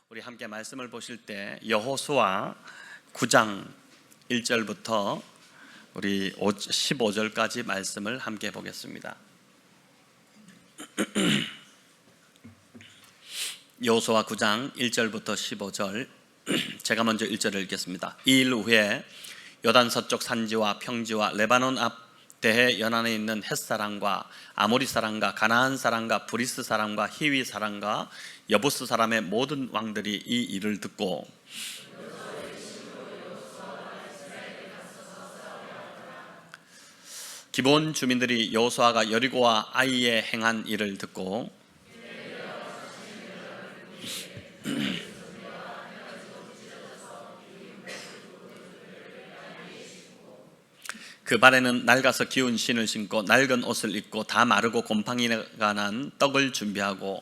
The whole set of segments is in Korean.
우리 함께 말씀을 보실 때 여호수아 9장 1절부터 우리 15절까지 말씀을 함께 보겠습니다. 여호수아 9장 1절부터 15절, 제가 먼저 1절을 읽겠습니다. 이 일 후에 요단 서쪽 산지와 평지와 레바논 앞 대해 연안에 있는 헷사람과 아모리 사람과 가나안 사람과 브리스 사람과 히위 사람과 여부스 사람의 모든 왕들이 이 일을 듣고 기브온 주민들이 여호수아가 여리고와 아이에 행한 일을 듣고 그 발에는 낡아서 기운 신을 신고 낡은 옷을 입고 다 마르고 곰팡이가 난 떡을 준비하고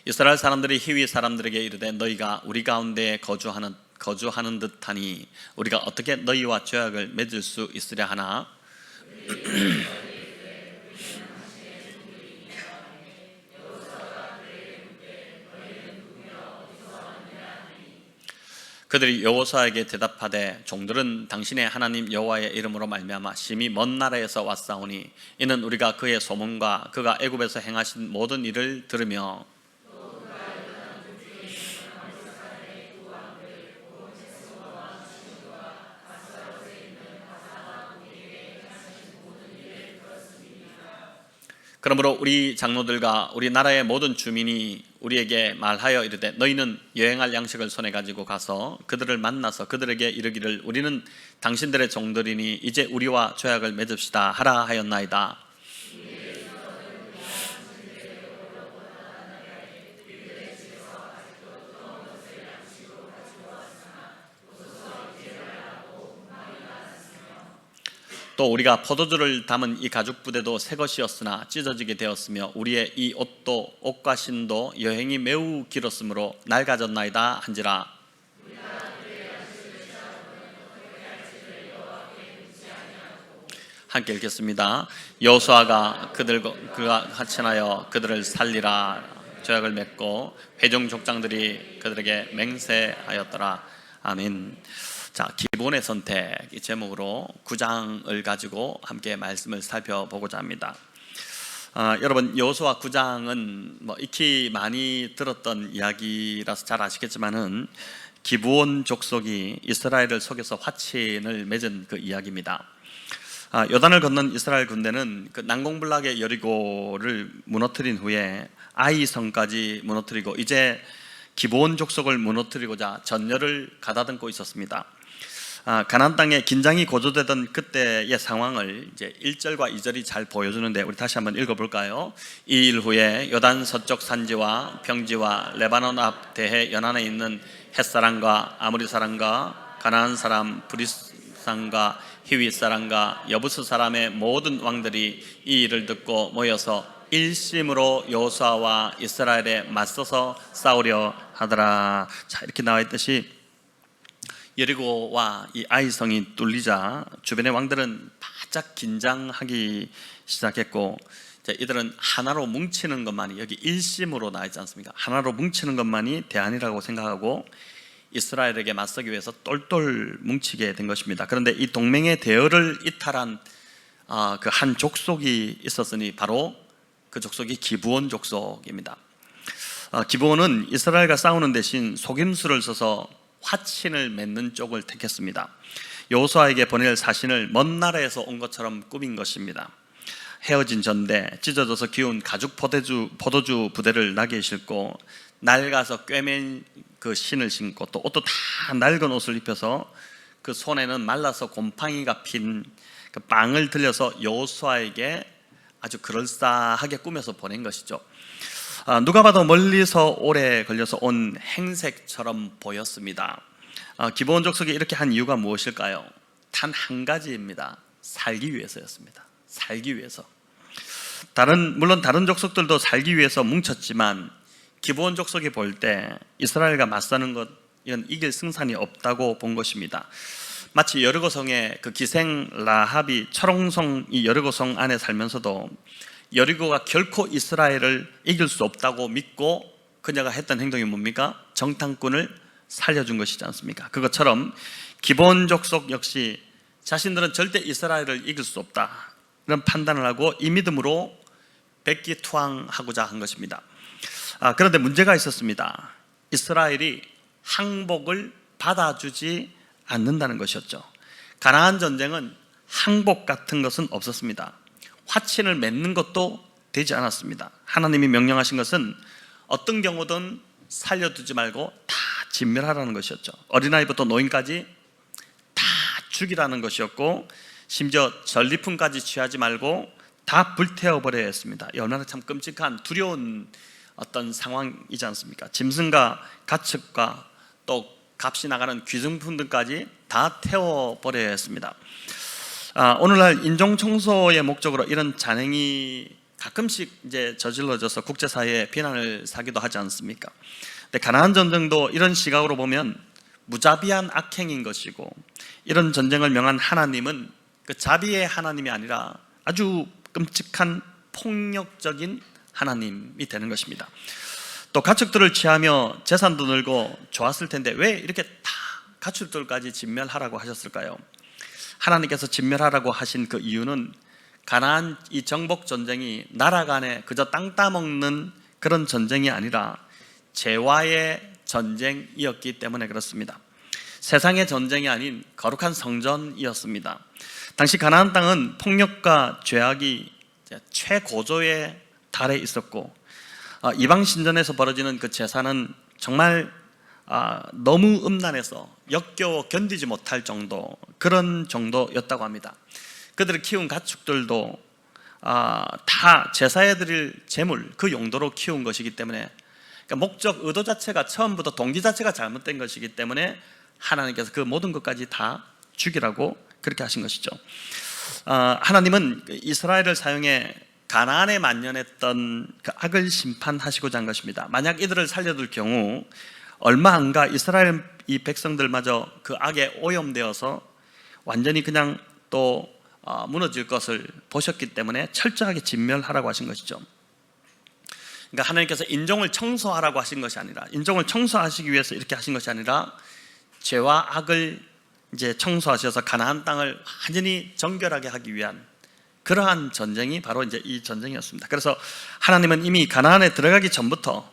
이스라엘 사람들이 히위 사람들에게 이르되 너희가 우리 가운데에 거주하는 듯하니 우리가 어떻게 너희와 죄악을 맺을 수 있으랴 하나. 그들이 여호수아에게 대답하되 종들은 당신의 하나님 여호와의 이름으로 말미암아 심히 먼 나라에서 왔사오니 이는 우리가 그의 소문과 그가 애굽에서 행하신 모든 일을 들으며 그러므로 우리 장로들과 우리 나라의 모든 주민이 우리에게 말하여 이르되 너희는 여행할 양식을 손에 가지고 가서 그들을 만나서 그들에게 이르기를 우리는 당신들의 종들이니 이제 우리와 죄악을 맺읍시다 하라 하였나이다. 또 우리가 포도주를 담은 이 가죽 부대도 새 것이었으나 찢어지게 되었으며 우리의 이 옷도 옷과 신도 여행이 매우 길었으므로 낡아졌나이다 한지라. 함께 읽겠습니다. 여호수아가 그가 하천하여 그들을 살리라 죄악을 맺고 회중 족장들이 그들에게 맹세하였더라. 아멘. 자, 기본의 선택 이 제목으로 9장을 가지고 함께 말씀을 살펴보고자 합니다. 여러분 여호수아 9장은 익히 많이 들었던 이야기라서 잘 아시겠지만은 기브온 족속이 이스라엘을 속여서 화친을 맺은 그 이야기입니다. 요단을 건넌 이스라엘 군대는 그 난공불락의 여리고를 무너뜨린 후에 아이 성까지 무너뜨리고 이제 기브온 족속을 무너뜨리고자 전열을 가다듬고 있었습니다. 가나안 땅에 긴장이 고조되던 그때의 상황을 이제 1절과 2절이 잘 보여주는데 우리 다시 한번 읽어볼까요? 이 일 후에 요단 서쪽 산지와 평지와 레바논 앞 대해 연안에 있는 헷사람과 아모리 사람과 가나안 사람 브리스 사람과 히위 사람과 여부스 사람의 모든 왕들이 이 일을 듣고 모여서 일심으로 여호수아와 이스라엘에 맞서서 싸우려 하더라. 자, 이렇게 나와 있듯이 여리고와 이 아이성이 뚫리자 주변의 왕들은 바짝 긴장하기 시작했고 이들은 하나로 뭉치는 것만이 여기 일심으로 나와 있지 않습니까? 하나로 뭉치는 것만이 대안이라고 생각하고 이스라엘에게 맞서기 위해서 똘똘 뭉치게 된 것입니다. 그런데 이 동맹의 대열을 이탈한 그 한 족속이 있었으니 바로 그 족속이 기브온 족속입니다. 기브온은 이스라엘과 싸우는 대신 속임수를 써서 화친을 맺는 쪽을 택했습니다. 여호수아에게 보낼 사신을 먼 나라에서 온 것처럼 꾸민 것입니다. 헤어진 전대, 찢어져서 기운 가죽 포도주 부대를 나게 싣고 낡아서 꿰맨 그 신을 신고 또 옷도 다 낡은 옷을 입혀서 그 손에는 말라서 곰팡이가 핀 그 빵을 들려서 여호수아에게 아주 그럴싸하게 꾸며서 보낸 것이죠. 누가 봐도 멀리서 오래 걸려서 온 행색처럼 보였습니다. 기브온 족속이 이렇게 한 이유가 무엇일까요? 단 한 가지입니다. 살기 위해서였습니다. 살기 위해서. 물론 다른 족속들도 살기 위해서 뭉쳤지만 기브온 족속이 볼 때 이스라엘과 맞서는 것 이건 이길 승산이 없다고 본 것입니다. 마치 여리고성의 그 기생 라합이 철옹성 이 여리고성 안에 살면서도 여리고가 결코 이스라엘을 이길 수 없다고 믿고 그녀가 했던 행동이 뭡니까? 정탐꾼을 살려준 것이지 않습니까? 그것처럼 기본 족속 역시 자신들은 절대 이스라엘을 이길 수 없다 이런 판단을 하고 이 믿음으로 백기투항하고자 한 것입니다. 그런데 문제가 있었습니다. 이스라엘이 항복을 받아주지 않는다는 것이었죠. 가나안 전쟁은 항복 같은 것은 없었습니다. 화친을 맺는 것도 되지 않았습니다. 하나님이 명령하신 것은 어떤 경우든 살려두지 말고 다 진멸하라는 것이었죠. 어린아이부터 노인까지 다 죽이라는 것이었고, 심지어 전리품까지 취하지 말고 다 불태워버려야 했습니다. 얼마나 참 끔찍한 두려운 어떤 상황이지 않습니까? 짐승과 가축과 또 값이 나가는 귀중품들까지 다 태워버려야 했습니다. 오늘날 인종청소의 목적으로 이런 잔행이 가끔씩 이제 저질러져서 국제사회에 비난을 사기도 하지 않습니까? 근데 가나안 전쟁도 이런 시각으로 보면 무자비한 악행인 것이고, 이런 전쟁을 명한 하나님은 그 자비의 하나님이 아니라 아주 끔찍한 폭력적인 하나님이 되는 것입니다. 또 가축들을 취하며 재산도 늘고 좋았을 텐데 왜 이렇게 다 가축들까지 진멸하라고 하셨을까요? 하나님께서 진멸하라고 하신 그 이유는 가나안 이 정복 전쟁이 나라 간에 그저 땅 따먹는 그런 전쟁이 아니라 죄와의 전쟁이었기 때문에 그렇습니다. 세상의 전쟁이 아닌 거룩한 성전이었습니다. 당시 가나안 땅은 폭력과 죄악이 최고조에 달해 있었고, 이방 신전에서 벌어지는 그 제사는 정말 너무 음란해서 역겨워 견디지 못할 정도, 그런 정도였다고 합니다. 그들을 키운 가축들도 다 제사에 드릴 제물, 그 용도로 키운 것이기 때문에, 그러니까 목적, 의도 자체가 처음부터 동기 자체가 잘못된 것이기 때문에 하나님께서 그 모든 것까지 다 죽이라고 그렇게 하신 것이죠. 하나님은 이스라엘을 사용해 가나안에 만연했던 그 악을 심판하시고자 한 것입니다. 만약 이들을 살려둘 경우 얼마 안 가 이스라엘 이 백성들마저 그 악에 오염되어서 완전히 그냥 또 무너질 것을 보셨기 때문에 철저하게 진멸하라고 하신 것이죠. 그러니까 하나님께서 인종을 청소하라고 하신 것이 아니라, 인종을 청소하시기 위해서 이렇게 하신 것이 아니라 죄와 악을 이제 청소하셔서 가나안 땅을 완전히 정결하게 하기 위한 그러한 전쟁이 바로 이제 이 전쟁이었습니다. 그래서 하나님은 이미 가나안에 들어가기 전부터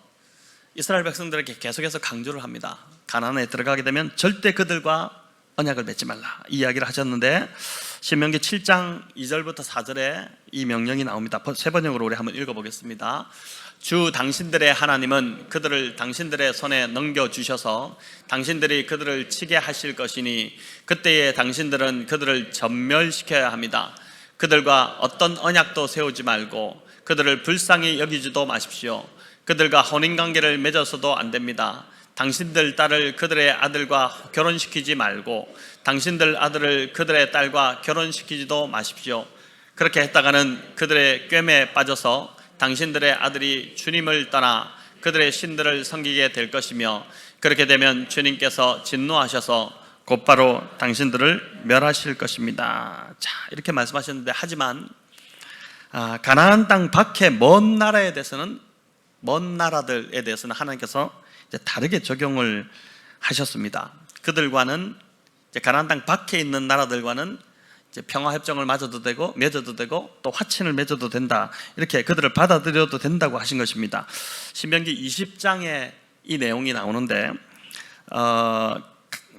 이스라엘 백성들에게 계속해서 강조를 합니다. 가나안에 들어가게 되면 절대 그들과 언약을 맺지 말라, 이 이야기를 하셨는데, 신명기 7장 2절부터 4절에 이 명령이 나옵니다. 세 번역으로 우리 한번 읽어보겠습니다. 주 당신들의 하나님은 그들을 당신들의 손에 넘겨주셔서 당신들이 그들을 치게 하실 것이니 그때에 당신들은 그들을 전멸시켜야 합니다. 그들과 어떤 언약도 세우지 말고 그들을 불쌍히 여기지도 마십시오. 그들과 혼인관계를 맺어서도 안 됩니다. 당신들 딸을 그들의 아들과 결혼시키지 말고 당신들 아들을 그들의 딸과 결혼시키지도 마십시오. 그렇게 했다가는 그들의 꿰매에 빠져서 당신들의 아들이 주님을 떠나 그들의 신들을 섬기게 될 것이며, 그렇게 되면 주님께서 진노하셔서 곧바로 당신들을 멸하실 것입니다. 자, 이렇게 말씀하셨는데, 하지만 가나안 땅 밖의 먼 나라에 대해서는, 먼 나라들에 대해서는 하나님께서 이제 다르게 적용을 하셨습니다. 그들과는, 이제 가나안 땅 밖에 있는 나라들과는 이제 평화협정을 맺어도 되고 또 화친을 맺어도 된다, 이렇게 그들을 받아들여도 된다고 하신 것입니다. 신명기 20장에 이 내용이 나오는데,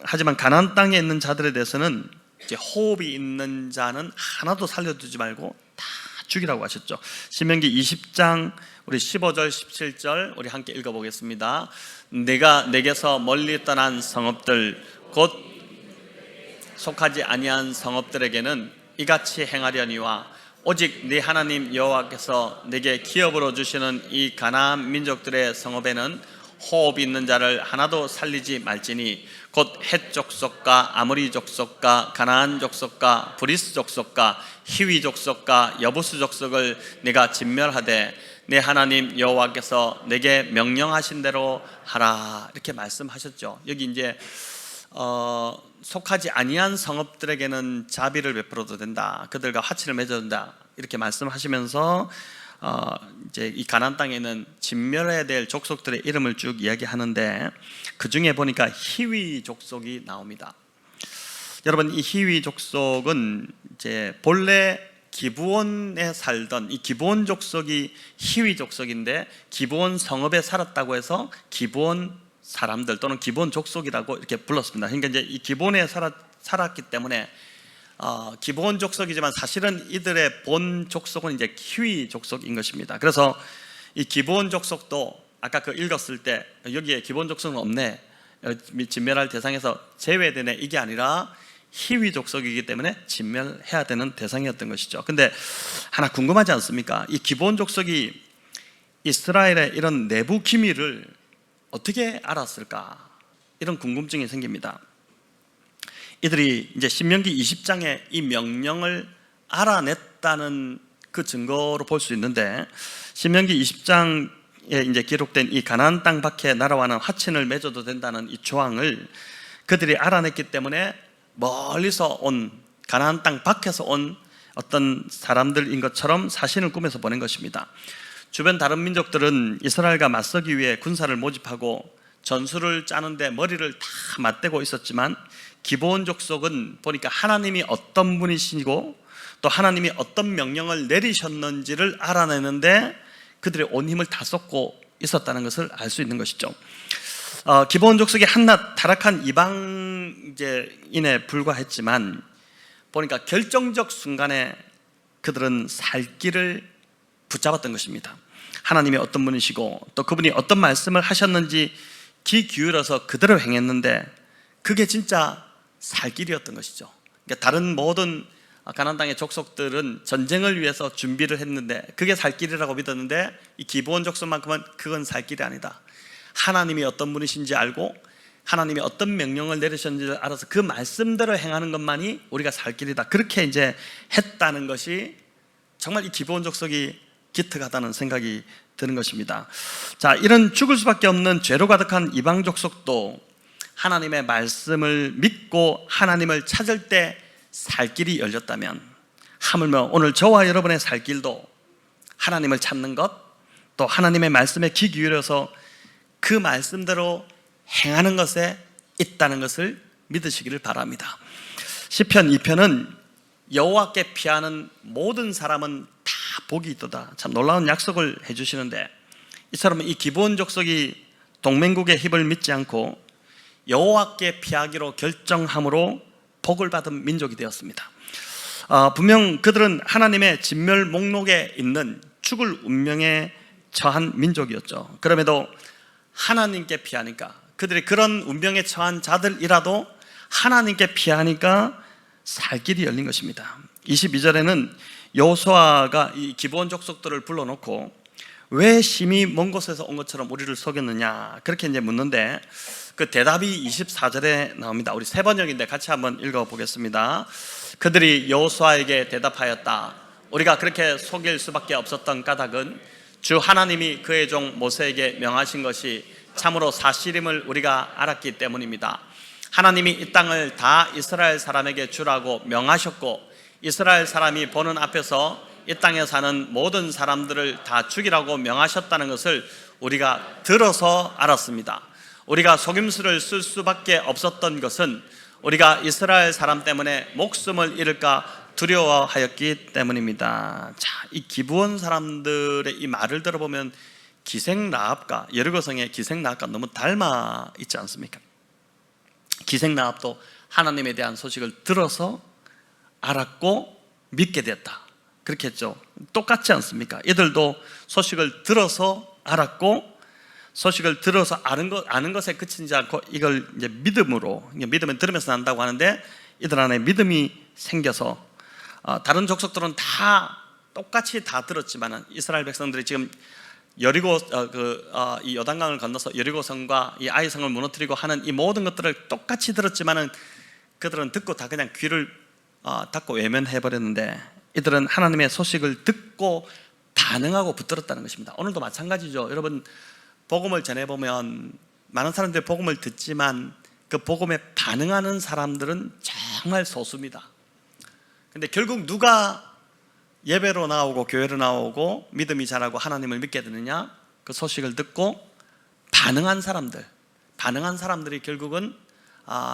하지만 가나안 땅에 있는 자들에 대해서는 이제 호흡이 있는 자는 하나도 살려두지 말고 다 죽이라고 하셨죠. 신명기 20장 우리 15절 17절 우리 함께 읽어보겠습니다. 내가 내게서 멀리 떠난 성읍들 곧 속하지 아니한 성읍들에게는 이같이 행하려니와 오직 네 하나님 여호와께서 내게 기업으로 주시는 이 가나안 민족들의 성읍에는 호흡 있는 자를 하나도 살리지 말지니 곧 헷 족속과 아모리 족속과 가나안 족속과 브리스 족속과 히위 족속과 여부스 족속을 내가 진멸하되 내 하나님 여호와께서 내게 명령하신 대로 하라, 이렇게 말씀하셨죠. 여기 이제 속하지 아니한 성읍들에게는 자비를 베풀어도 된다. 그들과 화친을 맺어도 된다. 이렇게 말씀하시면서 이제 이 가나안 땅에는 진멸해야 될 족속들의 이름을 쭉 이야기하는데 그 중에 보니까 히위 족속이 나옵니다. 여러분, 이 히위 족속은 이제 본래 기브온에 살던 이 기브온 족속이 히위 족속인데 기브온 성읍에 살았다고 해서 기브온 사람들 또는 기브온 족속이라고 이렇게 불렀습니다. 그러니까 이제 이 기브온에 살았기 때문에 기브온 족속이지만 사실은 이들의 본 족속은 이제 히위 족속인 것입니다. 그래서 이 기브온 족속도 아까 그 읽었을 때 여기에 기브온 족속은 없네, 진멸할 대상에서 제외되네, 이게 아니라 히위 족속이기 때문에 진멸해야 되는 대상이었던 것이죠. 근데 하나 궁금하지 않습니까? 이 기브온 족속이 이스라엘의 이런 내부 기밀을 어떻게 알았을까? 이런 궁금증이 생깁니다. 이들이 이제 신명기 20장에 이 명령을 알아냈다는 그 증거로 볼 수 있는데, 신명기 20장에 이제 기록된 이 가나안 땅 밖에 나라와는 화친을 맺어도 된다는 이 조항을 그들이 알아냈기 때문에 멀리서 온, 가나안 땅 밖에서 온 어떤 사람들인 것처럼 사신을 꾸며서 보낸 것입니다. 주변 다른 민족들은 이스라엘과 맞서기 위해 군사를 모집하고 전술을 짜는데 머리를 다 맞대고 있었지만 기브온 족속은 보니까 하나님이 어떤 분이시고 또 하나님이 어떤 명령을 내리셨는지를 알아내는데 그들의 온 힘을 다 쏟고 있었다는 것을 알 수 있는 것이죠. 기브온 족속이 한낱 타락한 이방인에 불과했지만 보니까 결정적 순간에 그들은 살 길을 붙잡았던 것입니다. 하나님이 어떤 분이시고 또 그분이 어떤 말씀을 하셨는지 귀 기울여서 그대로 행했는데 그게 진짜 살 길이었던 것이죠. 그러니까 다른 모든 가나안 땅의 족속들은 전쟁을 위해서 준비를 했는데 그게 살 길이라고 믿었는데 이 기브온 족속만큼은 그건 살 길이 아니다. 하나님이 어떤 분이신지 알고 하나님이 어떤 명령을 내리셨는지를 알아서 그 말씀대로 행하는 것만이 우리가 살 길이다. 그렇게 이제 했다는 것이 정말 이 기브온 족속이 기특하다는 생각이 드는 것입니다. 자, 이런 죽을 수밖에 없는 죄로 가득한 이방 족속도 하나님의 말씀을 믿고 하나님을 찾을 때 살 길이 열렸다면, 하물며 오늘 저와 여러분의 살 길도 하나님을 찾는 것, 또 하나님의 말씀에 귀 기울여서 그 말씀대로 행하는 것에 있다는 것을 믿으시기를 바랍니다. 시편 2편은 여호와께 피하는 모든 사람은 다 복이 있도다. 참 놀라운 약속을 해주시는데, 이처럼 이 기브온 족속이 동맹국의 힘을 믿지 않고 여호와께 피하기로 결정함으로 복을 받은 민족이 되었습니다. 분명 그들은 하나님의 진멸 목록에 있는 죽을 운명에 처한 민족이었죠. 그럼에도 하나님께 피하니까, 그들이 그런 운명에 처한 자들이라도 하나님께 피하니까 살 길이 열린 것입니다. 22절에는 여호수아가 이 기브온 족속들을 불러놓고 왜 심히 먼 곳에서 온 것처럼 우리를 속였느냐, 그렇게 이제 묻는데 그 대답이 24절에 나옵니다. 우리 세 번역인데 같이 한번 읽어보겠습니다. 그들이 여호수아에게 대답하였다. 우리가 그렇게 속일 수밖에 없었던 까닭은 주 하나님이 그의 종 모세에게 명하신 것이 참으로 사실임을 우리가 알았기 때문입니다. 하나님이 이 땅을 다 이스라엘 사람에게 주라고 명하셨고 이스라엘 사람이 보는 앞에서 이 땅에 사는 모든 사람들을 다 죽이라고 명하셨다는 것을 우리가 들어서 알았습니다. 우리가 속임수를 쓸 수밖에 없었던 것은 우리가 이스라엘 사람 때문에 목숨을 잃을까 두려워하였기 때문입니다. 자, 이 기브온 사람들의 이 말을 들어보면 기생 라합과 여리고성의 기생 라합과 너무 닮아 있지 않습니까? 기생 라합도 하나님에 대한 소식을 들어서 알았고 믿게 됐다, 그렇게 했죠. 똑같지 않습니까? 이들도 소식을 들어서 알았고 소식을 들어서 아는 것에 그치지 않고 이걸 이제 믿음으로, 믿음은 들으면서 난다고 하는데 이들 안에 믿음이 생겨서 다른 족속들은 다 똑같이 다 들었지만은 이스라엘 백성들이 지금 여리고 이 요단강을 건너서 여리고성과 이 아이성을 무너뜨리고 하는 이 모든 것들을 똑같이 들었지만은 그들은 듣고 다 그냥 귀를 닫고 외면해 버렸는데 이들은 하나님의 소식을 듣고 반응하고 붙들었다는 것입니다. 오늘도 마찬가지죠. 여러분, 복음을 전해보면 많은 사람들이 복음을 듣지만 그 복음에 반응하는 사람들은 정말 소수입니다. 근데 결국 누가 예배로 나오고 교회로 나오고 믿음이 자라고 하나님을 믿게 되느냐? 그 소식을 듣고 반응한 사람들이 결국은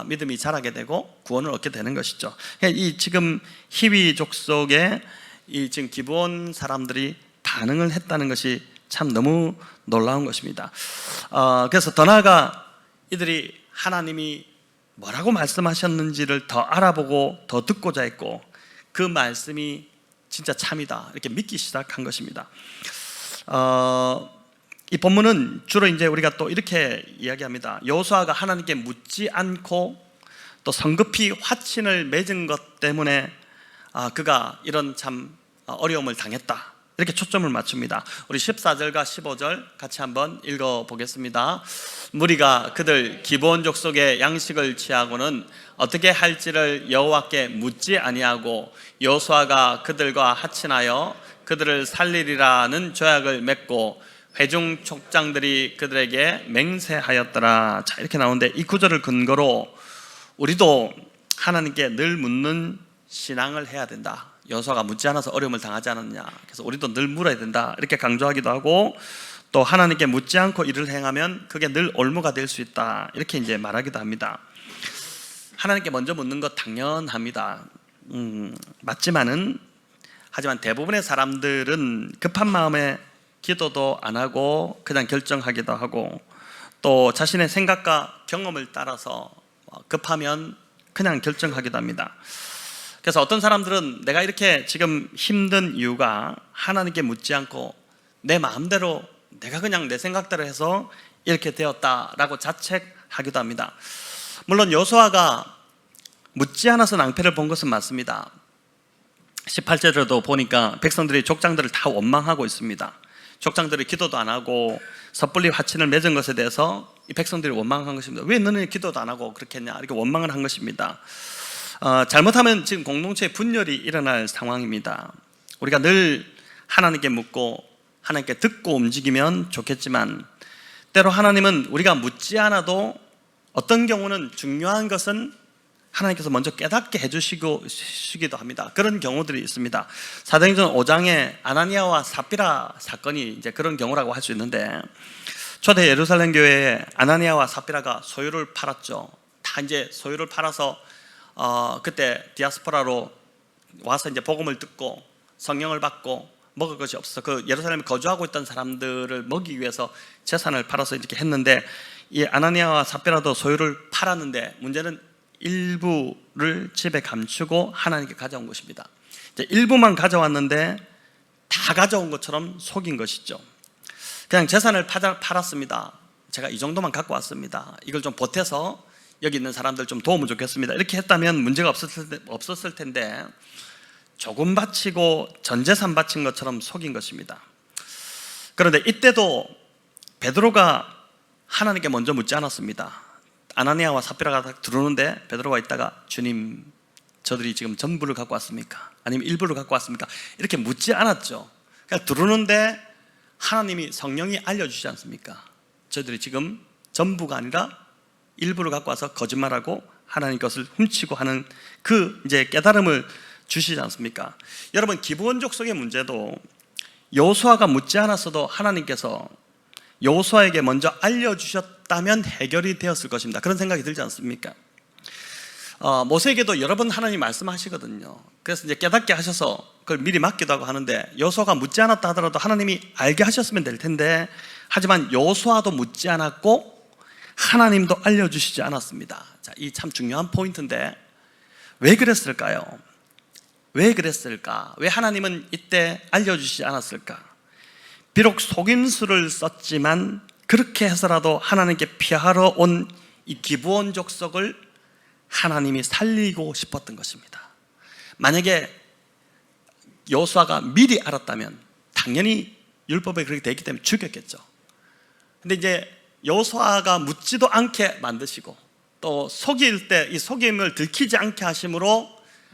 믿음이 자라게 되고 구원을 얻게 되는 것이죠. 이 지금 히위 족속의 이 지금 기브온 사람들이 반응을 했다는 것이 참 너무 놀라운 것입니다. 그래서 더 나아가 이들이 하나님이 뭐라고 말씀하셨는지를 더 알아보고 더 듣고자 했고, 그 말씀이 진짜 참이다 이렇게 믿기 시작한 것입니다. 이 본문은 주로 이제 우리가 또 이렇게 이야기합니다. 여호수아가 하나님께 묻지 않고 또 성급히 화친을 맺은 것 때문에 그가 이런 참 어려움을 당했다, 이렇게 초점을 맞춥니다. 우리 14절과 15절 같이 한번 읽어보겠습니다. 무리가 그들 기브온 족속의 양식을 취하고는 어떻게 할지를 여호와께 묻지 아니하고 여호수아가 그들과 합친하여 그들을 살리리라는 조약을 맺고 회중 족장들이 그들에게 맹세하였더라. 자, 이렇게 나오는데 이 구절을 근거로 우리도 하나님께 늘 묻는 신앙을 해야 된다. 여호수아가 묻지 않아서 어려움을 당하지 않았냐, 그래서 우리도 늘 물어야 된다 이렇게 강조하기도 하고, 또 하나님께 묻지 않고 일을 행하면 그게 늘 올무가 될 수 있다 이렇게 이제 말하기도 합니다. 하나님께 먼저 묻는 것 당연합니다. 하지만 대부분의 사람들은 급한 마음에 기도도 안 하고 그냥 결정하기도 하고, 또 자신의 생각과 경험을 따라서 급하면 그냥 결정하기도 합니다. 그래서 어떤 사람들은 내가 이렇게 지금 힘든 이유가 하나님께 묻지 않고 내 마음대로 내가 그냥 내 생각대로 해서 이렇게 되었다라고 자책하기도 합니다. 물론 여호수아가 묻지 않아서 낭패를 본 것은 맞습니다. 18절에도 보니까 백성들이 족장들을 다 원망하고 있습니다. 족장들이 기도도 안 하고 섣불리 화친을 맺은 것에 대해서 이 백성들이 원망한 것입니다. 왜 너는 기도도 안 하고 그렇게 했냐, 이렇게 원망을 한 것입니다. 잘못하면 지금 공동체에 분열이 일어날 상황입니다. 우리가 늘 하나님께 묻고 하나님께 듣고 움직이면 좋겠지만, 때로 하나님은 우리가 묻지 않아도 어떤 경우는 중요한 것은 하나님께서 먼저 깨닫게 해주시기도 합니다. 그런 경우들이 있습니다. 사도행전 5장에 아나니아와 삽비라 사건이 이제 그런 경우라고 할 수 있는데, 초대 예루살렘 교회에 아나니아와 삽비라가 소유를 팔았죠. 다 이제 소유를 팔아서 그때 디아스포라로 와서 이제 복음을 듣고 성령을 받고 먹을 것이 없어서 그 예루살렘에 거주하고 있던 사람들을 먹이기 위해서 재산을 팔아서 이렇게 했는데, 이 아나니아와 삽비라도 소유를 팔았는데 문제는 일부를 집에 감추고 하나님께 가져온 것입니다. 이제 일부만 가져왔는데 다 가져온 것처럼 속인 것이죠. 그냥 재산을 팔았습니다. 제가 이 정도만 갖고 왔습니다. 이걸 좀 보태서 여기 있는 사람들 좀 도우면 좋겠습니다. 이렇게 했다면 문제가 없었을 텐데 조금 바치고 전 재산 바친 것처럼 속인 것입니다. 그런데 이때도 베드로가 하나님께 먼저 묻지 않았습니다. 아나니아와 삽비라가 딱 들어오는데 베드로가 있다가 주님, 저들이 지금 전부를 갖고 왔습니까? 아니면 일부를 갖고 왔습니까? 이렇게 묻지 않았죠. 그냥 들어오는데 하나님이 성령이 알려주시지 않습니까? 저들이 지금 전부가 아니라 일부를 갖고 와서 거짓말하고 하나님 것을 훔치고 하는 그 이제 깨달음을 주시지 않습니까? 여러분, 기브온 족속의 문제도 여호수아가 묻지 않았어도 하나님께서 여호수아에게 먼저 알려주셨다면 해결이 되었을 것입니다. 그런 생각이 들지 않습니까? 모세에게도 여러 번 하나님 말씀하시거든요. 그래서 이제 깨닫게 하셔서 그걸 미리 맡기도 하고 하는데, 여호수아가 묻지 않았다 하더라도 하나님이 알게 하셨으면 될 텐데, 하지만 여호수아도 묻지 않았고 하나님도 알려주시지 않았습니다. 자, 이 참 중요한 포인트인데 왜 그랬을까요? 왜 그랬을까? 왜 하나님은 이때 알려주시지 않았을까? 비록 속임수를 썼지만 그렇게 해서라도 하나님께 피하러 온 이 기브온 족속을 하나님이 살리고 싶었던 것입니다. 만약에 여호수아가 미리 알았다면 당연히 율법에 그렇게 되어 있기 때문에 죽였겠죠. 근데 이제 여호수아가 묻지도 않게 만드시고 또 속일 때 이 속임을 들키지 않게 하심으로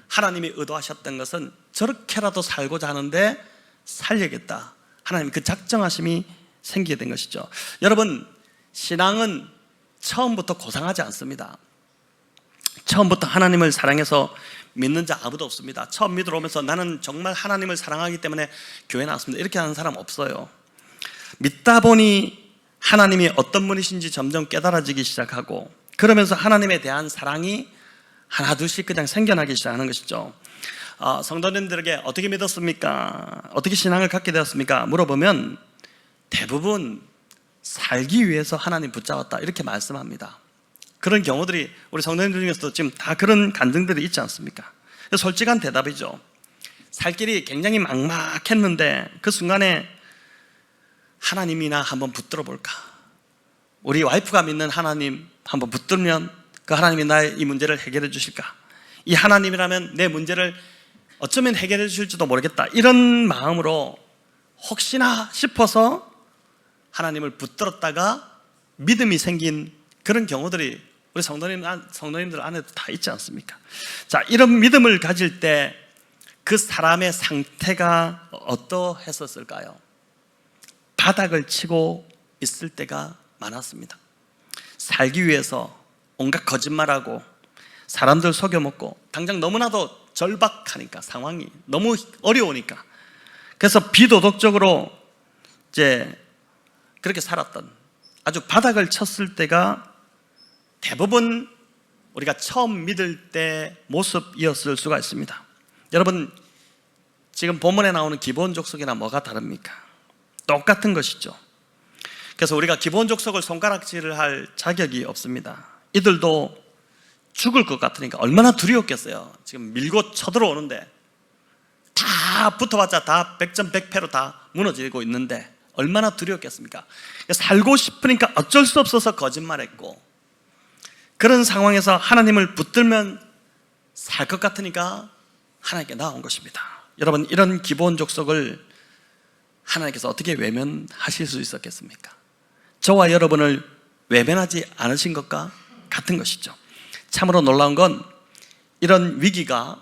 하나님이 의도하셨던 것은 저렇게라도 살고자 하는데 살려야겠다, 하나님 그 작정하심이 생기게 된 것이죠. 여러분, 신앙은 처음부터 고상하지 않습니다. 처음부터 하나님을 사랑해서 믿는 자 아무도 없습니다. 처음 믿으러 오면서 나는 정말 하나님을 사랑하기 때문에 교회 나왔습니다, 이렇게 하는 사람 없어요. 믿다 보니 하나님이 어떤 분이신지 점점 깨달아지기 시작하고, 그러면서 하나님에 대한 사랑이 하나 둘씩 그냥 생겨나기 시작하는 것이죠. 성도님들에게 어떻게 믿었습니까? 어떻게 신앙을 갖게 되었습니까? 물어보면 대부분 살기 위해서 하나님 붙잡았다, 이렇게 말씀합니다. 그런 경우들이 우리 성도님들 중에서도 지금 다 그런 간증들이 있지 않습니까? 솔직한 대답이죠. 살 길이 굉장히 막막했는데 그 순간에 하나님이나 한번 붙들어 볼까? 우리 와이프가 믿는 하나님 한번 붙들면 그 하나님이 나의 이 문제를 해결해 주실까? 이 하나님이라면 내 문제를 어쩌면 해결해 주실지도 모르겠다, 이런 마음으로 혹시나 싶어서 하나님을 붙들었다가 믿음이 생긴 그런 경우들이 우리 성도님들 안에도 다 있지 않습니까? 자, 이런 믿음을 가질 때 그 사람의 상태가 어떠했었을까요? 바닥을 치고 있을 때가 많았습니다. 살기 위해서 온갖 거짓말하고 사람들 속여먹고, 당장 너무나도 절박하니까, 상황이 너무 어려우니까, 그래서 비도덕적으로 이제 그렇게 살았던, 아주 바닥을 쳤을 때가 대부분 우리가 처음 믿을 때 모습이었을 수가 있습니다. 여러분, 지금 본문에 나오는 기본 족속이나 뭐가 다릅니까? 똑같은 것이죠. 그래서 우리가 기본 족속을 손가락질을 할 자격이 없습니다. 이들도 죽을 것 같으니까 얼마나 두려웠겠어요. 지금 밀고 쳐들어오는데 다 붙어봤자 다 백전백패로 다 무너지고 있는데 얼마나 두려웠겠습니까? 살고 싶으니까 어쩔 수 없어서 거짓말했고, 그런 상황에서 하나님을 붙들면 살 것 같으니까 하나님께 나온 것입니다. 여러분, 이런 기본 족속을 하나님께서 어떻게 외면하실 수 있었겠습니까? 저와 여러분을 외면하지 않으신 것과 같은 것이죠. 참으로 놀라운 건 이런 위기가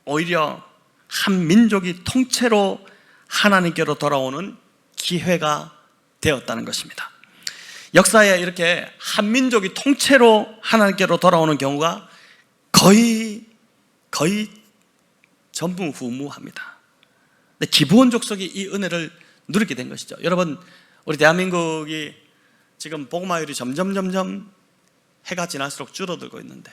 오히려 한 민족이 통째로 하나님께로 돌아오는 기회가 되었다는 것입니다. 역사에 이렇게 한 민족이 통째로 하나님께로 돌아오는 경우가 거의 전무후무합니다. 근데 기본 족속이 이 은혜를 누리게 된 것이죠. 여러분, 우리 대한민국이 지금 복음화율이 점점 해가 지날수록 줄어들고 있는데,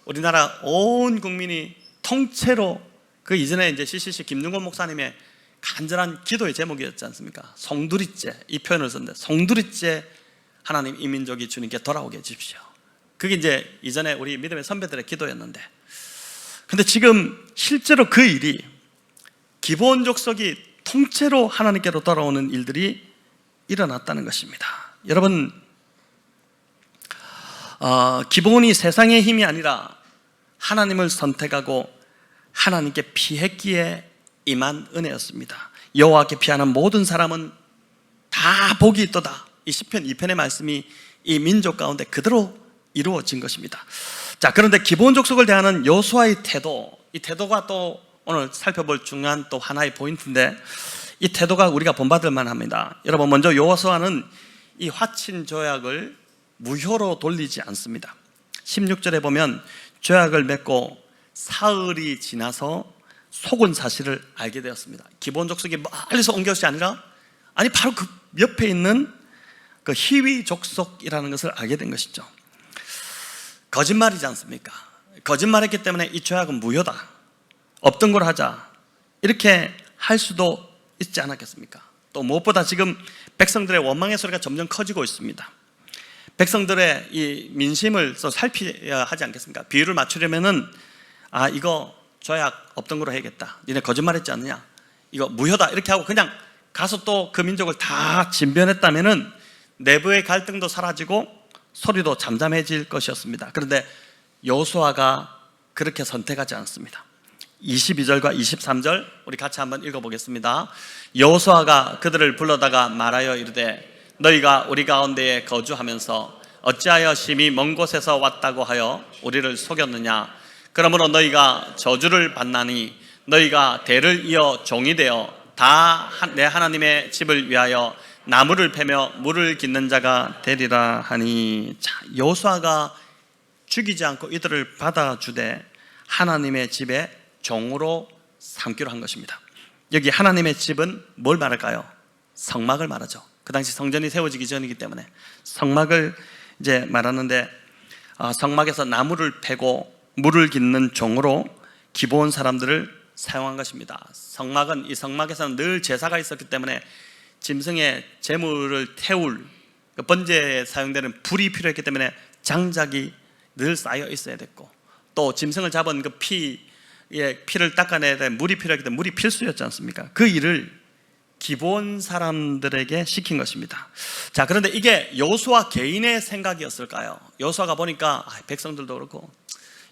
우리나라 온 국민이 통째로, 그 이전에 이제 CCC 김중곤 목사님의 간절한 기도의 제목이었지 않습니까? 송두리째, 이 표현을 썼는데, 송두리째 하나님 이 민족이 주님께 돌아오게 해주십시오. 그게 이제 이전에 우리 믿음의 선배들의 기도였는데, 근데 지금 실제로 그 일이, 기본 족속이 통째로 하나님께로 돌아오는 일들이 일어났다는 것입니다. 여러분, 기본이 세상의 힘이 아니라 하나님을 선택하고 하나님께 피했기에 임한 은혜였습니다. 여호와께 피하는 모든 사람은 다 복이 있도다, 이 시편 2편의 말씀이 이 민족 가운데 그대로 이루어진 것입니다. 자, 그런데 기본 족속을 대하는 여호수아의 태도, 이 태도가 또 오늘 살펴볼 중요한 또 하나의 포인트인데, 이 태도가 우리가 본받을 만합니다. 여러분, 먼저 여호수아는 이 화친 조약을 무효로 돌리지 않습니다. 16절에 보면 조약을 맺고 사흘이 지나서 속은 사실을 알게 되었습니다. 기본 족속이 멀리서 온 것이 아니라, 바로 그 옆에 있는 그 희위 족속이라는 것을 알게 된 것이죠. 거짓말이지 않습니까? 거짓말했기 때문에 이 조약은 무효다, 없던 걸 하자, 이렇게 할 수도 있지 않았겠습니까? 또 무엇보다 지금 백성들의 원망의 소리가 점점 커지고 있습니다. 백성들의 이 민심을 또 살펴야 하지 않겠습니까? 비율을 맞추려면은, 이거 조약 없던 거로 해야겠다, 니네 거짓말했지 않느냐, 이거 무효다, 이렇게 하고 그냥 가서 또 그 민족을 다 진변했다면은 내부의 갈등도 사라지고 소리도 잠잠해질 것이었습니다. 그런데 여호수아가 그렇게 선택하지 않습니다. 22절과 23절 우리 같이 한번 읽어보겠습니다. 여호수아가 그들을 불러다가 말하여 이르되, 너희가 우리 가운데에 거주하면서 어찌하여 심히 먼 곳에서 왔다고 하여 우리를 속였느냐? 그러므로 너희가 저주를 받나니 너희가 대를 이어 종이 되어 다 내 하나님의 집을 위하여 나무를 패며 물을 깃는 자가 되리라 하니. 자, 여호수아가 죽이지 않고 이들을 받아주되 하나님의 집에 종으로 삼기로 한 것입니다. 여기 하나님의 집은 뭘 말할까요? 성막을 말하죠. 그 당시 성전이 세워지기 전이기 때문에 성막을 이제 말하는데, 성막에서 나무를 패고 물을 깃는 종으로 기브온 사람들을 사용한 것입니다. 이 성막에서는 늘 제사가 있었기 때문에 짐승의 제물을 태울 번제에 사용되는 불이 필요했기 때문에 장작이 늘 쌓여 있어야 됐고, 또 짐승을 잡은 그 피를 닦아내야 될 물이 필요했기 때문에 물이 필수였지 않습니까? 그 일을 기브온 사람들에게 시킨 것입니다. 자, 그런데 이게 여호수아 개인의 생각이었을까요? 여호수아가 보니까 백성들도 그렇고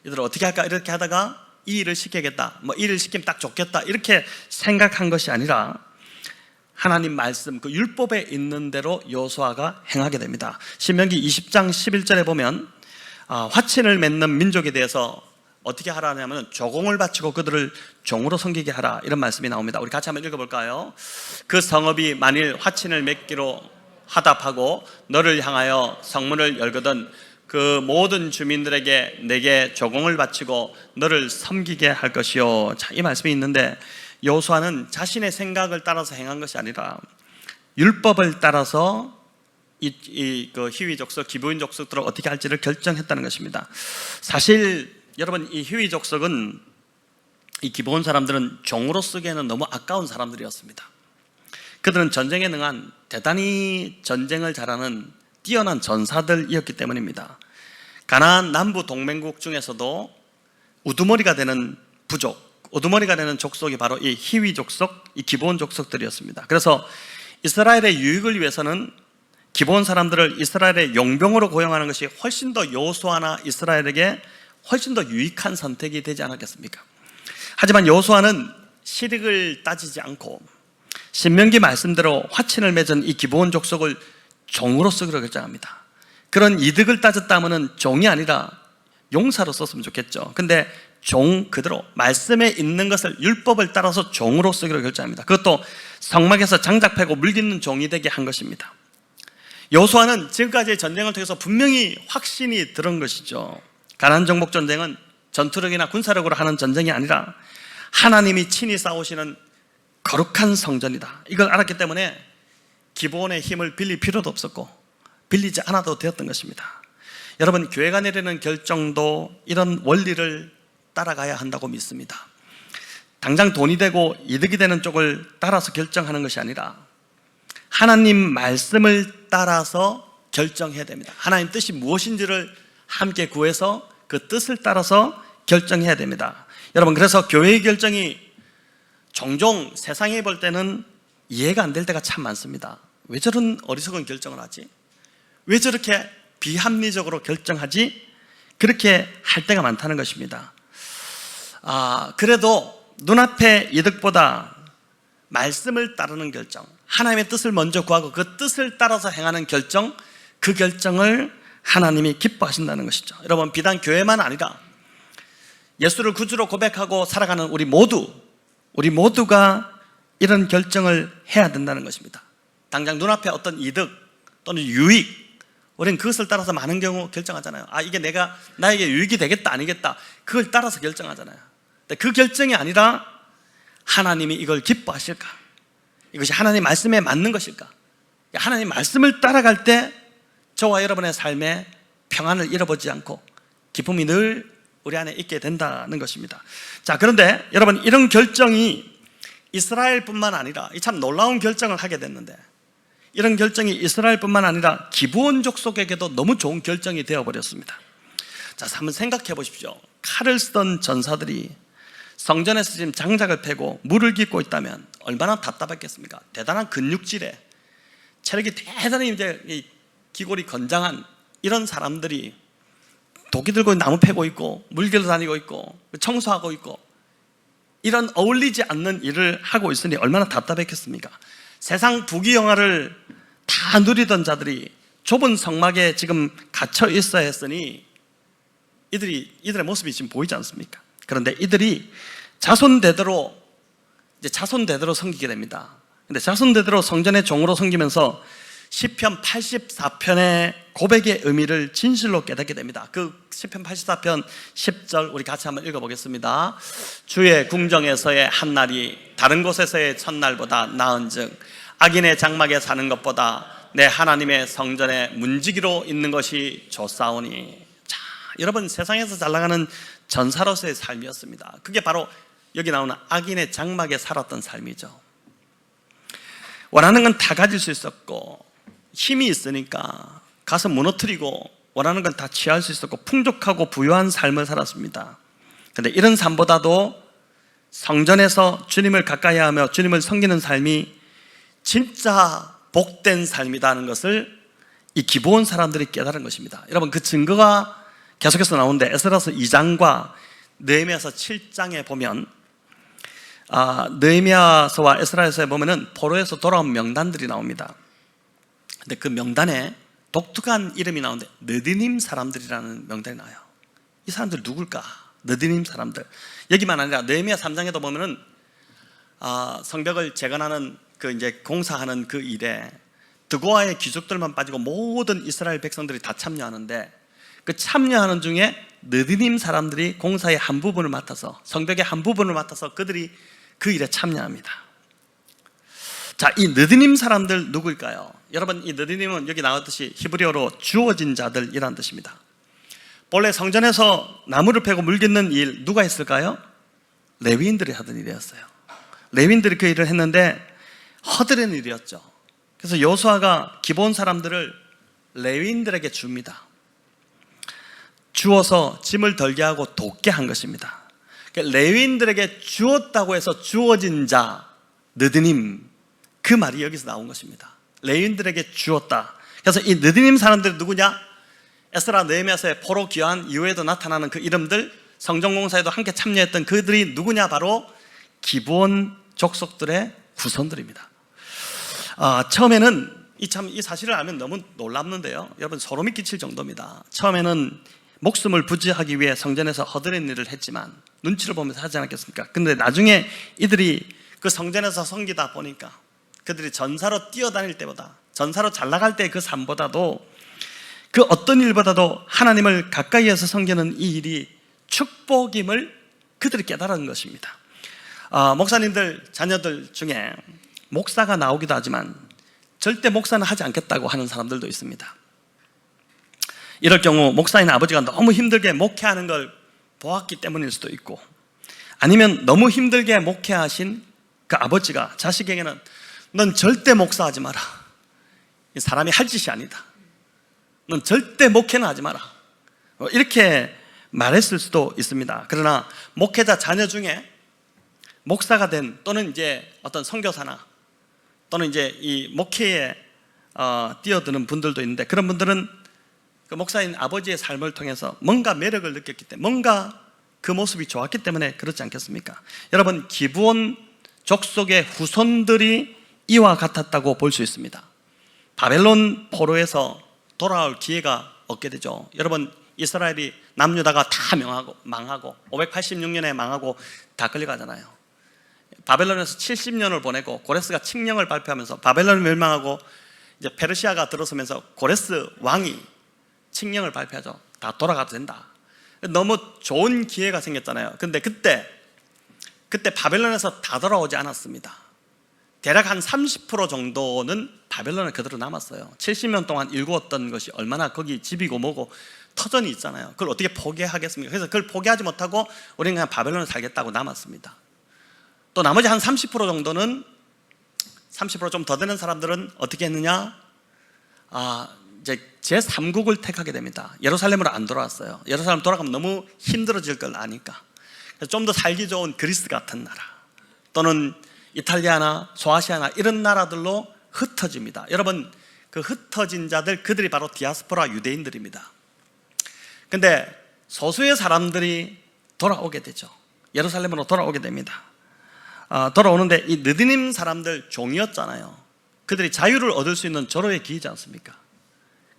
이들을 어떻게 할까 이렇게 하다가 이 일을 시켜야겠다, 이 일을 시키면 딱 좋겠다 이렇게 생각한 것이 아니라 하나님 말씀, 그 율법에 있는 대로 여호수아가 행하게 됩니다. 신명기 20장 11절에 보면 화친을 맺는 민족에 대해서 어떻게 하라냐면 조공을 바치고 그들을 종으로 섬기게 하라, 이런 말씀이 나옵니다. 우리 같이 한번 읽어볼까요? 그 성읍이 만일 화친을 맺기로 하답하고 너를 향하여 성문을 열거든 그 모든 주민들에게 내게 조공을 바치고 너를 섬기게 할 것이요. 자, 이 말씀이 있는데 여호수아는 자신의 생각을 따라서 행한 것이 아니라 율법을 따라서 그 히위 족속, 기브온 족속들을 어떻게 할지를 결정했다는 것입니다. 사실 여러분, 이 히위 족속은, 이 기브온 사람들은 종으로 쓰기에는 너무 아까운 사람들이었습니다. 그들은 전쟁에 능한, 대단히 전쟁을 잘하는 뛰어난 전사들이었기 때문입니다. 가나안 남부 동맹국 중에서도 우두머리가 되는 부족, 우두머리가 되는 족속이 바로 이 히위 족속, 이 기브온 족속들이었습니다. 그래서 이스라엘의 유익을 위해서는 기브온 사람들을 이스라엘의 용병으로 고용하는 것이 훨씬 더 여호수아나 이스라엘에게 훨씬 더 유익한 선택이 되지 않았겠습니까? 하지만 여호수아는 실익을 따지지 않고 신명기 말씀대로 화친을 맺은 이 기브온 족속을 종으로 쓰기로 결정합니다. 그런 이득을 따졌다면 종이 아니라 용사로 썼으면 좋겠죠. 근데 종 그대로 말씀에 있는 것을, 율법을 따라서 종으로 쓰기로 결정합니다. 그것도 성막에서 장작 패고 물 깃는 종이 되게 한 것입니다. 여호수아는 지금까지의 전쟁을 통해서 분명히 확신이 들은 것이죠. 가나안 정복 전쟁은 전투력이나 군사력으로 하는 전쟁이 아니라 하나님이 친히 싸우시는 거룩한 성전이다, 이걸 알았기 때문에 기브온의 힘을 빌릴 필요도 없었고 빌리지 않아도 되었던 것입니다. 여러분, 교회가 내리는 결정도 이런 원리를 따라가야 한다고 믿습니다. 당장 돈이 되고 이득이 되는 쪽을 따라서 결정하는 것이 아니라 하나님 말씀을 따라서 결정해야 됩니다. 하나님 뜻이 무엇인지를 함께 구해서 그 뜻을 따라서 결정해야 됩니다. 여러분, 그래서 교회의 결정이 종종 세상에 볼 때는 이해가 안 될 때가 참 많습니다. 왜 저런 어리석은 결정을 하지? 왜 저렇게 비합리적으로 결정하지? 그렇게 할 때가 많다는 것입니다. 그래도 눈앞의 이득보다 말씀을 따르는 결정, 하나님의 뜻을 먼저 구하고 그 뜻을 따라서 행하는 결정, 그 결정을 하나님이 기뻐하신다는 것이죠. 여러분, 비단 교회만 아니라 예수를 구주로 고백하고 살아가는 우리 모두가 이런 결정을 해야 된다는 것입니다. 당장 눈앞에 어떤 이득 또는 유익, 우리는 그것을 따라서 많은 경우 결정하잖아요. 이게 나에게 유익이 되겠다 아니겠다, 그걸 따라서 결정하잖아요. 근데 그 결정이 아니라 하나님이 이걸 기뻐하실까? 이것이 하나님 말씀에 맞는 것일까? 하나님 말씀을 따라갈 때 저와 여러분의 삶에 평안을 잃어보지 않고 기쁨이 늘 우리 안에 있게 된다는 것입니다. 자, 그런데 여러분, 이런 결정이 이스라엘뿐만 아니라, 이 참 놀라운 결정을 하게 됐는데, 이런 결정이 이스라엘뿐만 아니라 기브온 족속에게도 너무 좋은 결정이 되어버렸습니다. 자, 한번 생각해 보십시오. 칼을 쓰던 전사들이 성전에서 지금 장작을 패고 물을 깃고 있다면 얼마나 답답했겠습니까? 대단한 근육질에 체력이 대단히 이제 기골이 건장한 이런 사람들이 도끼 들고 나무 패고 있고 물 길러 다니고 있고 청소하고 있고 이런 어울리지 않는 일을 하고 있으니 얼마나 답답했겠습니까? 세상 부귀영화를 다 누리던 자들이 좁은 성막에 지금 갇혀 있어야 했으니 이들의 모습이 지금 보이지 않습니까? 그런데 이들이 자손 대대로 섬기게 됩니다. 근데 자손 대대로 성전의 종으로 섬기면서 시편 84편의 고백의 의미를 진실로 깨닫게 됩니다. 그 시편 84편 10절 우리 같이 한번 읽어보겠습니다. 주의 궁정에서의 한날이 다른 곳에서의 첫날보다 나은즉 악인의 장막에 사는 것보다 내 하나님의 성전에 문지기로 있는 것이 좋사오니. 자, 여러분, 세상에서 잘 나가는 전사로서의 삶이었습니다. 그게 바로 여기 나오는 악인의 장막에 살았던 삶이죠. 원하는 건 다 가질 수 있었고 힘이 있으니까 가서 무너뜨리고 원하는 건 다 취할 수 있었고 풍족하고 부유한 삶을 살았습니다. 그런데 이런 삶보다도 성전에서 주님을 가까이 하며 주님을 섬기는 삶이 진짜 복된 삶이라는 것을 이 기브온 사람들이 깨달은 것입니다. 여러분, 그 증거가 계속해서 나오는데 에스라서 2장과 느헤미야서 7장에 보면 느헤미야서와 에스라서에 보면은 포로에서 돌아온 명단들이 나옵니다. 근데 그 명단에 독특한 이름이 나오는데 느디님 사람들이라는 명단이 나와요. 이 사람들 누굴까? 느디님 사람들. 여기만 아니라 느헤미야 3장에도 보면은 성벽을 재건하는 그 이제 공사하는 그 일에 드고아의 귀족들만 빠지고 모든 이스라엘 백성들이 다 참여하는데 그 참여하는 중에 느디님 사람들이 공사의 한 부분을 맡아서 성벽의 한 부분을 맡아서 그들이 그 일에 참여합니다. 자, 이 느디님 사람들 누구일까요? 여러분, 이 느디님은 여기 나왔듯이 히브리어로 주어진 자들이란 뜻입니다. 본래 성전에서 나무를 패고 물 깃는 일 누가 했을까요? 레위인들이 하던 일이었어요. 레위인들이 그 일을 했는데 허드렛 일이었죠. 그래서 여호수아가 기브온 사람들을 레위인들에게 줍니다. 주어서 짐을 덜게 하고 돕게 한 것입니다. 레위인들에게 주었다고 해서 주어진 자, 느디님, 그 말이 여기서 나온 것입니다. 레위인들에게 주었다. 그래서 이 느디님 사람들이 누구냐? 에스라 느헤미야서의 포로 귀환 이후에도 나타나는 그 이름들, 성전공사에도 함께 참여했던 그들이 누구냐? 바로 기브온 족속들의 후손들입니다. 처음에는 이 사실을 알면 너무 놀랍는데요, 여러분, 소름이 끼칠 정도입니다. 처음에는 목숨을 부지하기 위해 성전에서 허드렛 일을 했지만 눈치를 보면서 하지 않았겠습니까? 근데 나중에 이들이 그 성전에서 섬기다 보니까 그들이 전사로 뛰어다닐 때보다, 전사로 잘 나갈 때 그 삶보다도, 그 어떤 일보다도 하나님을 가까이에서 섬기는 이 일이 축복임을 그들이 깨달은 것입니다. 목사님들 자녀들 중에 목사가 나오기도 하지만 절대 목사는 하지 않겠다고 하는 사람들도 있습니다. 이럴 경우 목사인 아버지가 너무 힘들게 목회하는 걸 보았기 때문일 수도 있고, 아니면 너무 힘들게 목회하신 그 아버지가 자식에게는 넌 절대 목사하지 마라, 사람이 할 짓이 아니다, 넌 절대 목회는 하지 마라, 이렇게 말했을 수도 있습니다. 그러나 목회자 자녀 중에 목사가 된, 또는 이제 어떤 선교사나 또는 이제 이 목회에 뛰어드는 분들도 있는데, 그런 분들은 그 목사인 아버지의 삶을 통해서 뭔가 매력을 느꼈기 때문에, 뭔가 그 모습이 좋았기 때문에 그렇지 않겠습니까? 여러분, 기브온 족속의 후손들이 이와 같았다고 볼 수 있습니다. 바벨론 포로에서 돌아올 기회가 없게 되죠. 여러분, 이스라엘이 남유다가 다 망하고 586년에 망하고 다 끌려가잖아요. 바벨론에서 70년을 보내고 고레스가 칙령을 발표하면서 바벨론을 멸망하고 이제 페르시아가 들어서면서 고레스 왕이 칙령을 발표하죠. 다 돌아가도 된다. 너무 좋은 기회가 생겼잖아요. 근데 그때 바벨론에서 다 돌아오지 않았습니다. 대략 한 30% 정도는 바벨론에 그대로 남았어요. 70년 동안 일구었던 것이 얼마나 거기 집이고 뭐고 터전이 있잖아요. 그걸 어떻게 포기하겠습니까? 그래서 그걸 포기하지 못하고 우리는 그냥 바벨론에 살겠다고 남았습니다. 또 나머지 한 30% 정도는, 30% 좀 더 되는 사람들은 어떻게 했느냐? 이제 제3국을 택하게 됩니다. 예루살렘으로 안 돌아왔어요. 예루살렘 돌아가면 너무 힘들어질 걸 아니까. 좀 더 살기 좋은 그리스 같은 나라, 또는 이탈리아나 소아시아나 이런 나라들로 흩어집니다. 여러분, 그 흩어진 자들, 그들이 바로 디아스포라 유대인들입니다. 근데 소수의 사람들이 돌아오게 되죠. 예루살렘으로 돌아오게 됩니다. 돌아오는데 이 느디님 사람들 종이었잖아요. 그들이 자유를 얻을 수 있는 절호의 기회지 않습니까?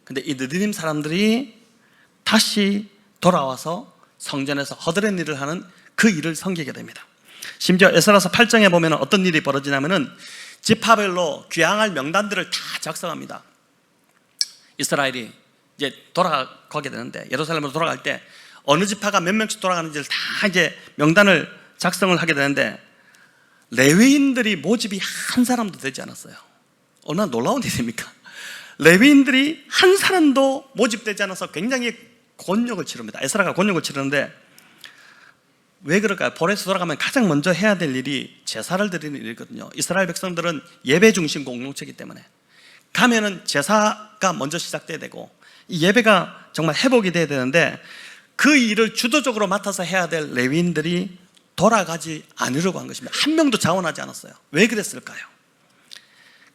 근데 이 느디님 사람들이 다시 돌아와서 성전에서 허드렛 일을 하는 그 일을 섬기게 됩니다. 심지어 에스라서 8장에 보면 어떤 일이 벌어지냐면은 집합별로 귀향할 명단들을 다 작성합니다. 이스라엘이 이제 돌아가게 되는데, 예루살렘으로 돌아갈 때 어느 지파가 몇 명씩 돌아가는지를 다 이제 명단을 작성을 하게 되는데, 레위인들이 모집이 한 사람도 되지 않았어요. 얼마나 놀라운 일입니까? 레위인들이 한 사람도 모집되지 않아서 굉장히 곤욕을 치릅니다. 에스라가 곤욕을 치르는데, 왜 그럴까요? 볼에서 돌아가면 가장 먼저 해야 될 일이 제사를 드리는 일이거든요. 이스라엘 백성들은 예배 중심 공동체이기 때문에 가면은 제사가 먼저 시작돼야 되고, 이 예배가 정말 회복이 돼야 되는데, 그 일을 주도적으로 맡아서 해야 될 레위인들이 돌아가지 않으려고 한 것입니다. 한 명도 자원하지 않았어요. 왜 그랬을까요?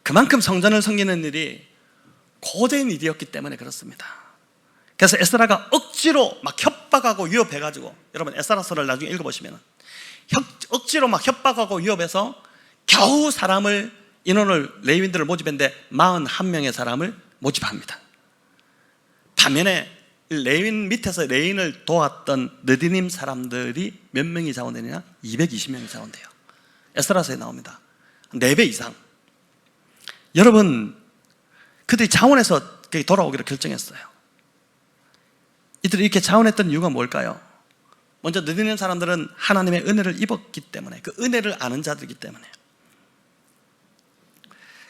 그만큼 성전을 섬기는 일이 고된 일이었기 때문에 그렇습니다. 그래서 에스라가 억지로 막 협박하고 위협해가지고, 여러분 에스라서를 나중에 읽어보시면 억지로 막 협박하고 위협해서 겨우 인원을 레위인들을 모집했는데 41명의 사람을 모집합니다. 반면에 레위인 밑에서 레위인을 도왔던 느디님 사람들이 몇 명이 자원되느냐? 220명이 자원돼요. 에스라서에 나옵니다. 4배 이상. 여러분, 그들이 자원해서 돌아오기로 결정했어요. 이들이 이렇게 자원했던 이유가 뭘까요? 먼저 느디님 사람들은 하나님의 은혜를 입었기 때문에, 그 은혜를 아는 자들이기 때문에,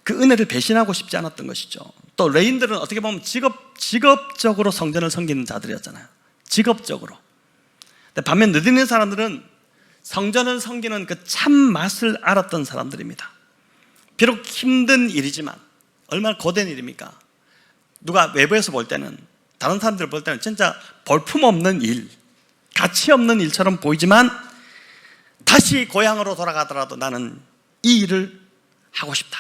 그 은혜를 배신하고 싶지 않았던 것이죠. 또 레인들은 어떻게 보면 직업적으로 성전을 섬기는 자들이었잖아요. 직업적으로. 근데 반면 느디님 사람들은 성전을 섬기는 그 참 맛을 알았던 사람들입니다. 비록 힘든 일이지만 얼마나 고된 일입니까? 누가 외부에서 볼 때는, 다른 사람들 볼 때는 진짜 볼품없는 일, 가치 없는 일처럼 보이지만, 다시 고향으로 돌아가더라도 나는 이 일을 하고 싶다,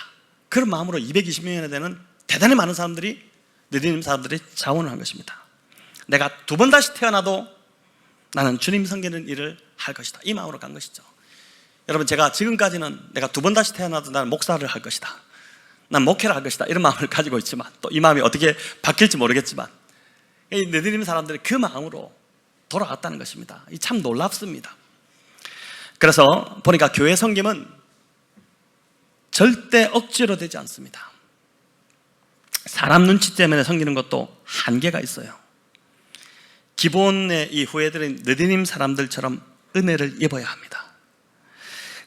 그런 마음으로 220명이나 되는 대단히 많은 사람들이, 느디님 사람들이 자원을 한 것입니다. 내가 2번 다시 태어나도 나는 주님 섬기는 일을 할 것이다, 이 마음으로 간 것이죠. 여러분, 제가 지금까지는 내가 2번 다시 태어나도 나는 목사를 할 것이다, 난 목회를 할 것이다, 이런 마음을 가지고 있지만, 또 이 마음이 어떻게 바뀔지 모르겠지만, 이 느디님 사람들이 그 마음으로 돌아갔다는 것입니다. 참 놀랍습니다. 그래서 보니까 교회 섬김은 절대 억지로 되지 않습니다. 사람 눈치 때문에 섬기는 것도 한계가 있어요. 기본의 이 후예들인 느디님 사람들처럼 은혜를 입어야 합니다.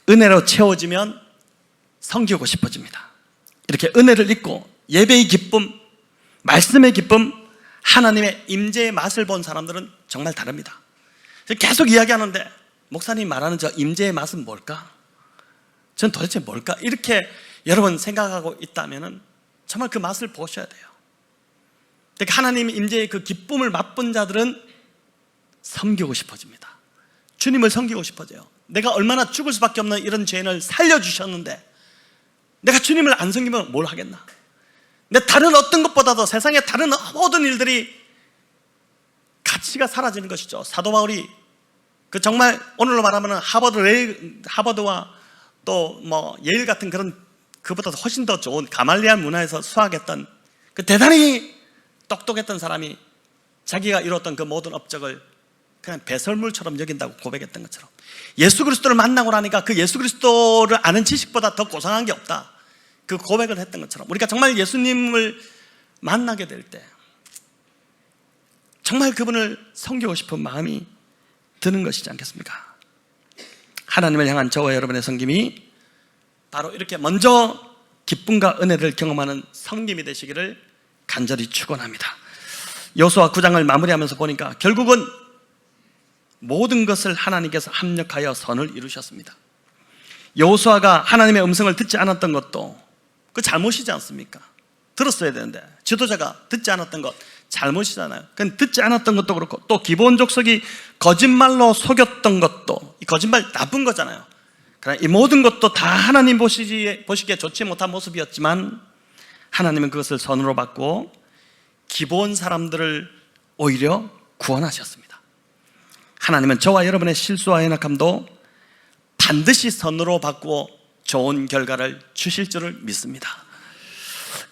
은혜로 채워지면 섬기고 싶어집니다. 이렇게 은혜를 입고 예배의 기쁨, 말씀의 기쁨, 하나님의 임재의 맛을 본 사람들은 정말 다릅니다. 계속 이야기하는데, 목사님 말하는 저 임재의 맛은 뭘까? 전 도대체 뭘까? 이렇게 여러분 생각하고 있다면 정말 그 맛을 보셔야 돼요. 하나님 임재의 그 기쁨을 맛본 자들은 섬기고 싶어집니다. 주님을 섬기고 싶어져요. 내가 얼마나 죽을 수밖에 없는 이런 죄인을 살려주셨는데 내가 주님을 안 섬기면 뭘 하겠나? 근데 다른 어떤 것보다도 세상의 다른 모든 일들이 가치가 사라지는 것이죠. 사도 바울이 그 정말 오늘로 말하면 하버드와 또 뭐 예일 같은 그런, 그보다 훨씬 더 좋은 가말리알 문화에서 수학했던 그 대단히 똑똑했던 사람이 자기가 이뤘던 그 모든 업적을 그냥 배설물처럼 여긴다고 고백했던 것처럼, 예수 그리스도를 만나고 나니까 그 예수 그리스도를 아는 지식보다 더 고상한 게 없다, 그 고백을 했던 것처럼, 우리가 정말 예수님을 만나게 될 때 정말 그분을 섬기고 싶은 마음이 드는 것이지 않겠습니까? 하나님을 향한 저와 여러분의 섬김이 바로 이렇게 먼저 기쁨과 은혜를 경험하는 섬김이 되시기를 간절히 축원합니다. 여호수아 9장을 마무리하면서 보니까 결국은 모든 것을 하나님께서 합력하여 선을 이루셨습니다. 여호수아가 하나님의 음성을 듣지 않았던 것도 그 잘못이지 않습니까? 들었어야 되는데 지도자가 듣지 않았던 것 잘못이잖아요. 그건 듣지 않았던 것도 그렇고, 또 기본 족속이 거짓말로 속였던 것도, 이 거짓말 나쁜 거잖아요. 그러나 이 모든 것도 다 하나님 보시기에 좋지 못한 모습이었지만 하나님은 그것을 선으로 바꾸어 기본 사람들을 오히려 구원하셨습니다. 하나님은 저와 여러분의 실수와 연약함도 반드시 선으로 바꾸어 좋은 결과를 주실 줄을 믿습니다.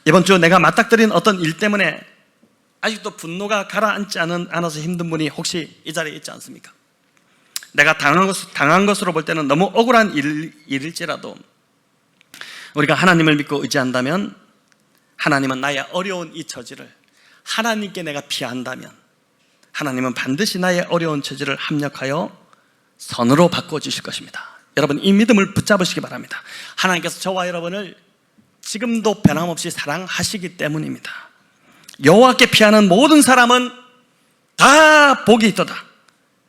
이번 주 내가 맞닥뜨린 어떤 일 때문에 아직도 분노가 가라앉지 않아서 힘든 분이 혹시 이 자리에 있지 않습니까? 내가 당한 것으로 볼 때는 너무 억울한 일일지라도 우리가 하나님을 믿고 의지한다면 하나님은 나의 어려운 이 처지를 하나님께 내가 피한다면 하나님은 반드시 나의 어려운 처지를 합력하여 선으로 바꿔주실 것입니다. 여러분, 이 믿음을 붙잡으시기 바랍니다. 하나님께서 저와 여러분을 지금도 변함없이 사랑하시기 때문입니다. 여호와께 피하는 모든 사람은 다 복이 있도다.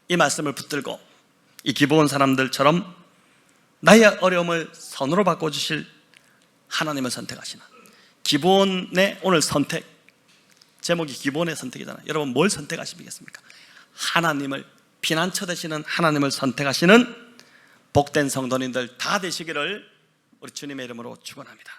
이 말씀을 붙들고 이 기브온 사람들처럼 나의 어려움을 선으로 바꿔주실 하나님을 선택하시는 기브온의 오늘 선택, 제목이 기브온의 선택이잖아요. 여러분, 뭘 선택하시겠습니까? 하나님을, 피난처 되시는 하나님을 선택하시는 복된 성도님들 다 되시기를 우리 주님의 이름으로 축원합니다.